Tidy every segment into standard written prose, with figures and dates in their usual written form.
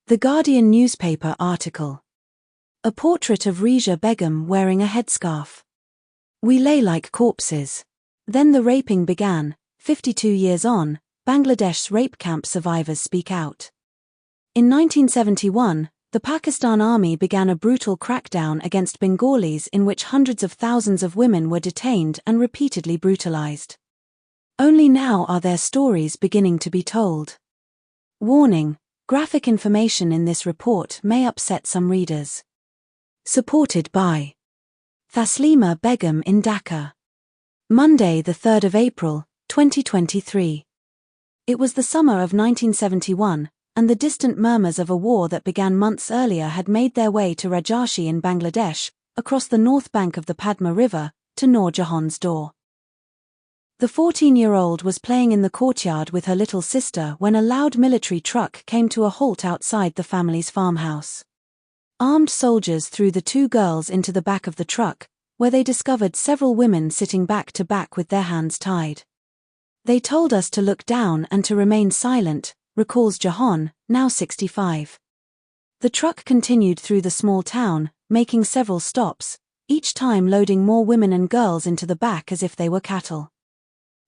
The Guardian newspaper article. A portrait of Rizia Begum wearing a headscarf. We lay like corpses. Then the raping began. 52 years on, Bangladesh's rape camp survivors speak out. In 1971, the Pakistan Army began a brutal crackdown against Bengalis in which hundreds of thousands of women were detained and repeatedly brutalised. Only now are their stories beginning to be told. Warning: graphic information in this report may upset some readers. Supported by Thaslima Begum in Dhaka. Monday, the 3rd of April, 2023. It was the summer of 1971, and the distant murmurs of a war that began months earlier had made their way to Rajshahi in Bangladesh, across the north bank of the Padma River, to Noor Jahan's door. The 14-year-old was playing in the courtyard with her little sister when a loud military truck came to a halt outside the family's farmhouse. Armed soldiers threw the two girls into the back of the truck, where they discovered several women sitting back to back with their hands tied. They told us to look down and to remain silent, recalls Jahan, now 65. The truck continued through the small town, making several stops, each time loading more women and girls into the back as if they were cattle.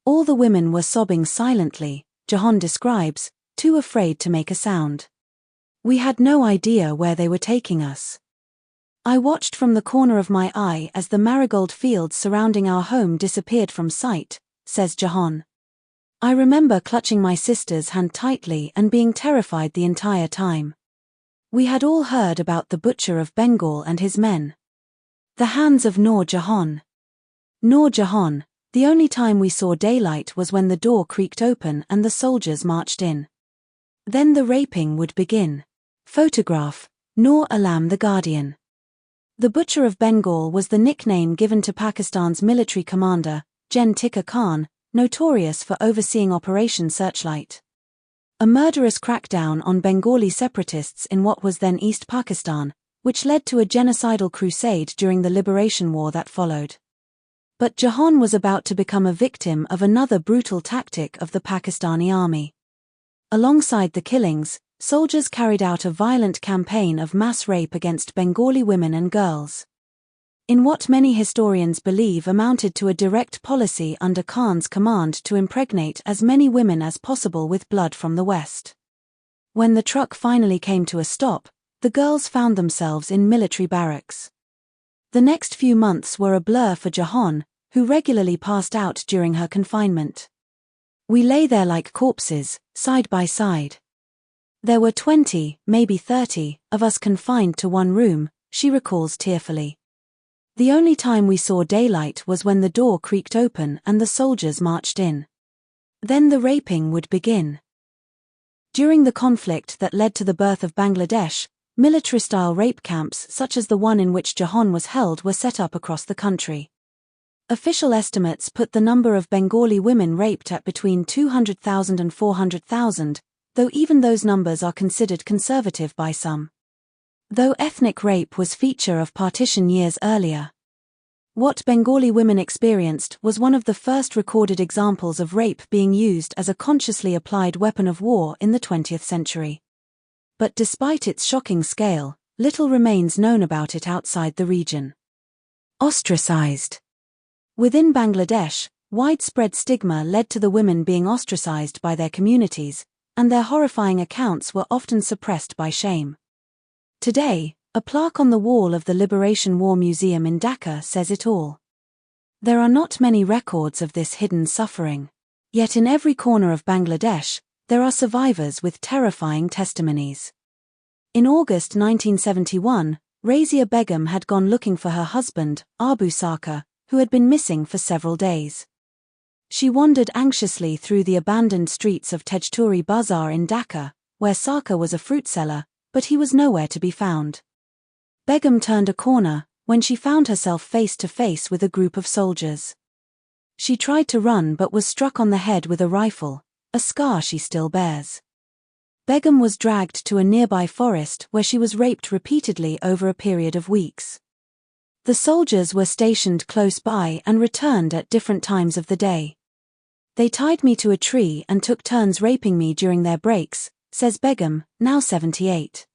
All the women were sobbing silently, Jahan describes, too afraid to make a sound. We had no idea where they were taking us. I watched from the corner of my eye as the marigold fields surrounding our home disappeared from sight, says Jahan. I remember clutching my sister's hand tightly and being terrified the entire time. We had all heard about the butcher of Bengal and his men. The hands of Noor Jahan. Noor Jahan: the only time we saw daylight was when the door creaked open and the soldiers marched in. Then the raping would begin. Photograph: Noor Alam, The Guardian. The Butcher of Bengal was the nickname given to Pakistan's military commander, Gen Tikka Khan, notorious for overseeing Operation Searchlight. A murderous crackdown on Bengali separatists in what was then East Pakistan, which led to a genocidal crusade during the liberation war that followed. But Jahan was about to become a victim of another brutal tactic of the Pakistani army. Alongside the killings, soldiers carried out a violent campaign of mass rape against Bengali women and girls. In what many historians believe amounted to a direct policy under Khan's command to impregnate as many women as possible with blood from the West. When the truck finally came to a stop, the girls found themselves in military barracks. The next few months were a blur for Jahan, who regularly passed out during her confinement. We lay there like corpses, side by side. There were 20, maybe 30, of us confined to one room, she recalls tearfully. The only time we saw daylight was when the door creaked open and the soldiers marched in. Then the raping would begin. During the conflict that led to the birth of Bangladesh, military-style rape camps such as the one in which Jahan was held were set up across the country. Official estimates put the number of Bengali women raped at between 200,000 and 400,000, though even those numbers are considered conservative by some. Though ethnic rape was feature of partition years earlier. What Bengali women experienced was one of the first recorded examples of rape being used as a consciously applied weapon of war in the 20th century. But despite its shocking scale, little remains known about it outside the region. Ostracized. Within Bangladesh, widespread stigma led to the women being ostracized by their communities, and their horrifying accounts were often suppressed by shame. Today, a plaque on the wall of the Liberation War Museum in Dhaka says it all. There are not many records of this hidden suffering. Yet in every corner of Bangladesh, there are survivors with terrifying testimonies. In August 1971, Rizia Begum had gone looking for her husband, Abu Saka, who had been missing for several days. She wandered anxiously through the abandoned streets of Tejturi Bazaar in Dhaka, where Saka was a fruit seller, but he was nowhere to be found. Begum turned a corner when she found herself face to face with a group of soldiers. She tried to run but was struck on the head with a rifle, a scar she still bears. Begum was dragged to a nearby forest where she was raped repeatedly over a period of weeks. The soldiers were stationed close by and returned at different times of the day. They tied me to a tree and took turns raping me during their breaks, says Begum, now 78.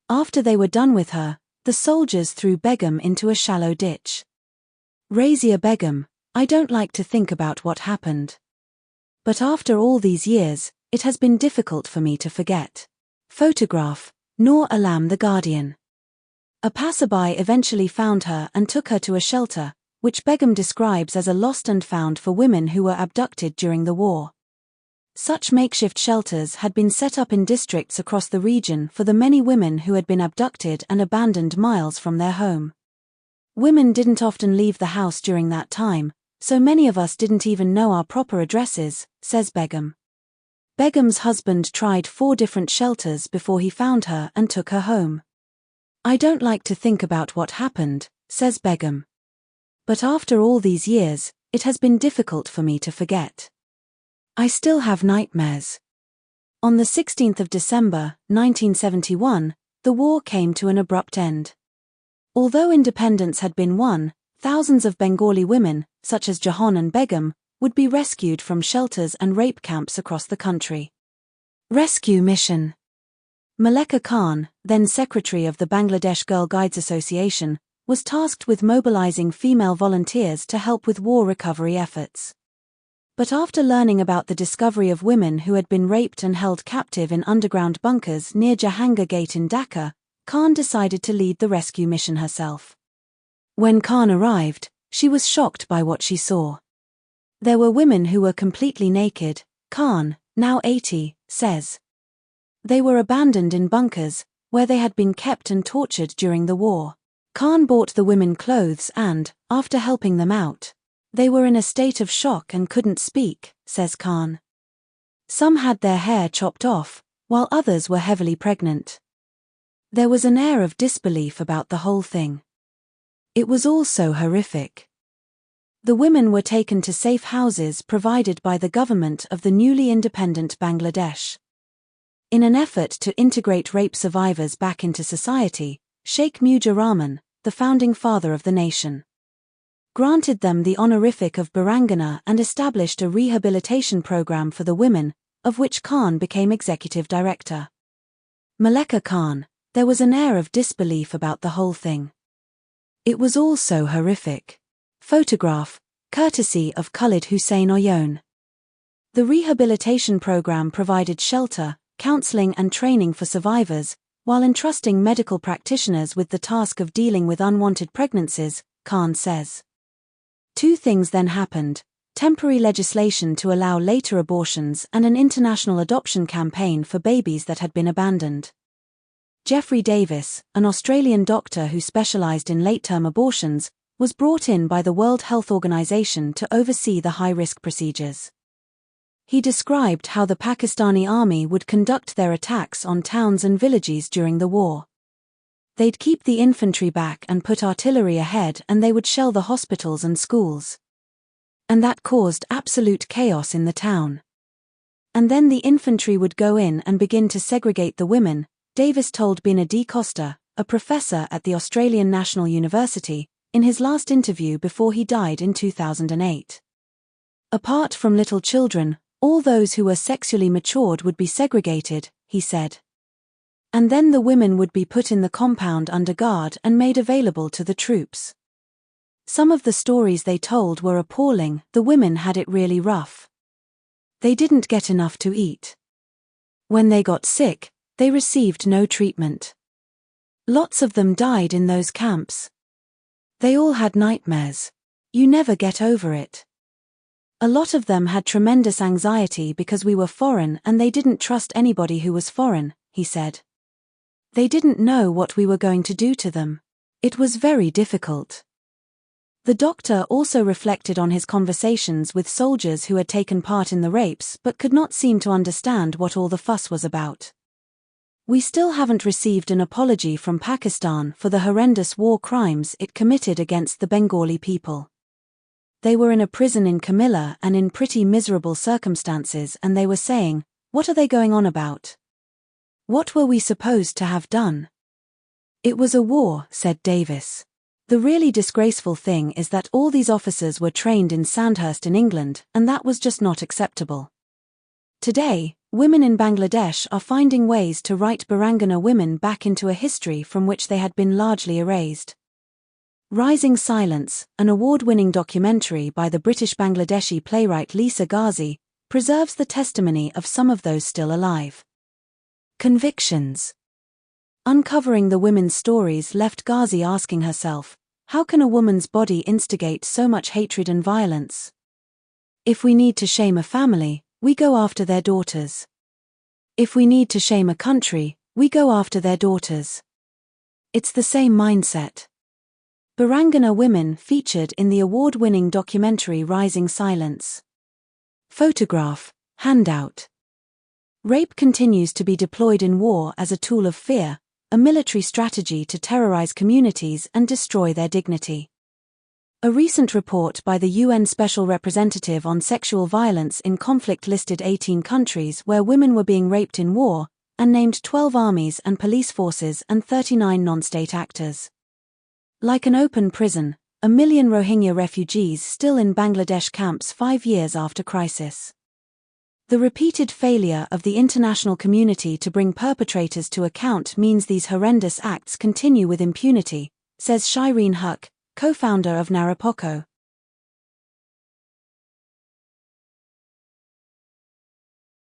After they were done with her, the soldiers threw Begum into a shallow ditch. Rizia Begum, I don't like to think about what happened. But after all these years, it has been difficult for me to forget. Photograph, Noor Alam The Guardian. A passerby eventually found her and took her to a shelter, which Begum describes as a lost and found for women who were abducted during the war. Such makeshift shelters had been set up in districts across the region for the many women who had been abducted and abandoned miles from their home. Women didn't often leave the house during that time, so many of us didn't even know our proper addresses, says Begum. Begum's husband tried 4 different shelters before he found her and took her home. I don't like to think about what happened, says Begum. But after all these years, it has been difficult for me to forget. I still have nightmares. On the 16th of December, 1971, the war came to an abrupt end. Although independence had been won, thousands of Bengali women, such as Jahan and Begum, would be rescued from shelters and rape camps across the country. Rescue Mission. Maleka Khan, then secretary of the Bangladesh Girl Guides Association, was tasked with mobilizing female volunteers to help with war recovery efforts. But after learning about the discovery of women who had been raped and held captive in underground bunkers near Jahangir Gate in Dhaka, Khan decided to lead the rescue mission herself. When Khan arrived, she was shocked by what she saw. There were women who were completely naked, Khan, now 80, says. They were abandoned in bunkers, where they had been kept and tortured during the war. Khan bought the women clothes and, after helping them out, they were in a state of shock and couldn't speak, says Khan. Some had their hair chopped off, while others were heavily pregnant. There was an air of disbelief about the whole thing. It was all so horrific. The women were taken to safe houses provided by the government of the newly independent Bangladesh. In an effort to integrate rape survivors back into society, Sheikh Mujibur Rahman, the founding father of the nation, granted them the honorific of Birangana and established a rehabilitation program for the women, of which Khan became executive director. Maleka Khan, there was an air of disbelief about the whole thing. It was all so horrific. Photograph, courtesy of Khalid Hussein Oyon. The rehabilitation program provided shelter, counseling and training for survivors, while entrusting medical practitioners with the task of dealing with unwanted pregnancies, Khan says. 2 things then happened: temporary legislation to allow later abortions and an international adoption campaign for babies that had been abandoned. Geoffrey Davis, an Australian doctor who specialised in late-term abortions, was brought in by the World Health Organization to oversee the high-risk procedures. He described how the Pakistani army would conduct their attacks on towns and villages during the war. They'd keep the infantry back and put artillery ahead, and they would shell the hospitals and schools. And that caused absolute chaos in the town. And then the infantry would go in and begin to segregate the women, Davis told Bina D. Costa, a professor at the Australian National University, in his last interview before he died in 2008. Apart from little children, all those who were sexually matured would be segregated, he said. And then the women would be put in the compound under guard and made available to the troops. Some of the stories they told were appalling. The women had it really rough. They didn't get enough to eat. When they got sick, they received no treatment. Lots of them died in those camps. They all had nightmares. You never get over it. A lot of them had tremendous anxiety because we were foreign and they didn't trust anybody who was foreign, he said. They didn't know what we were going to do to them. It was very difficult. The doctor also reflected on his conversations with soldiers who had taken part in the rapes but could not seem to understand what all the fuss was about. We still haven't received an apology from Pakistan for the horrendous war crimes it committed against the Bengali people. They were in a prison in Camilla and in pretty miserable circumstances, and they were saying, "What are they going on about? What were we supposed to have done?" It was a war, said Davis. The really disgraceful thing is that all these officers were trained in Sandhurst in England, and that was just not acceptable. Today, Women in Bangladesh are finding ways to write Barangana women back into a history from which they had been largely erased. Rising Silence, an award-winning documentary by the British Bangladeshi playwright Lisa Ghazi, preserves the testimony of some of those still alive. Convictions. Uncovering the women's stories left Ghazi asking herself, how can a woman's body instigate so much hatred and violence? If we need to shame a family, we go after their daughters. If we need to shame a country, we go after their daughters. It's the same mindset. Barangana women featured in the award-winning documentary Rising Silence. Photograph, handout. Rape continues to be deployed in war as a tool of fear, a military strategy to terrorize communities and destroy their dignity. A recent report by the UN Special Representative on Sexual Violence in Conflict listed 18 countries where women were being raped in war, and named 12 armies and police forces and 39 non-state actors. Like an open prison, 1 million Rohingya refugees still in Bangladesh camps 5 years after crisis. The repeated failure of the international community to bring perpetrators to account means these horrendous acts continue with impunity, says Shireen Huq, co-founder of Narapoko,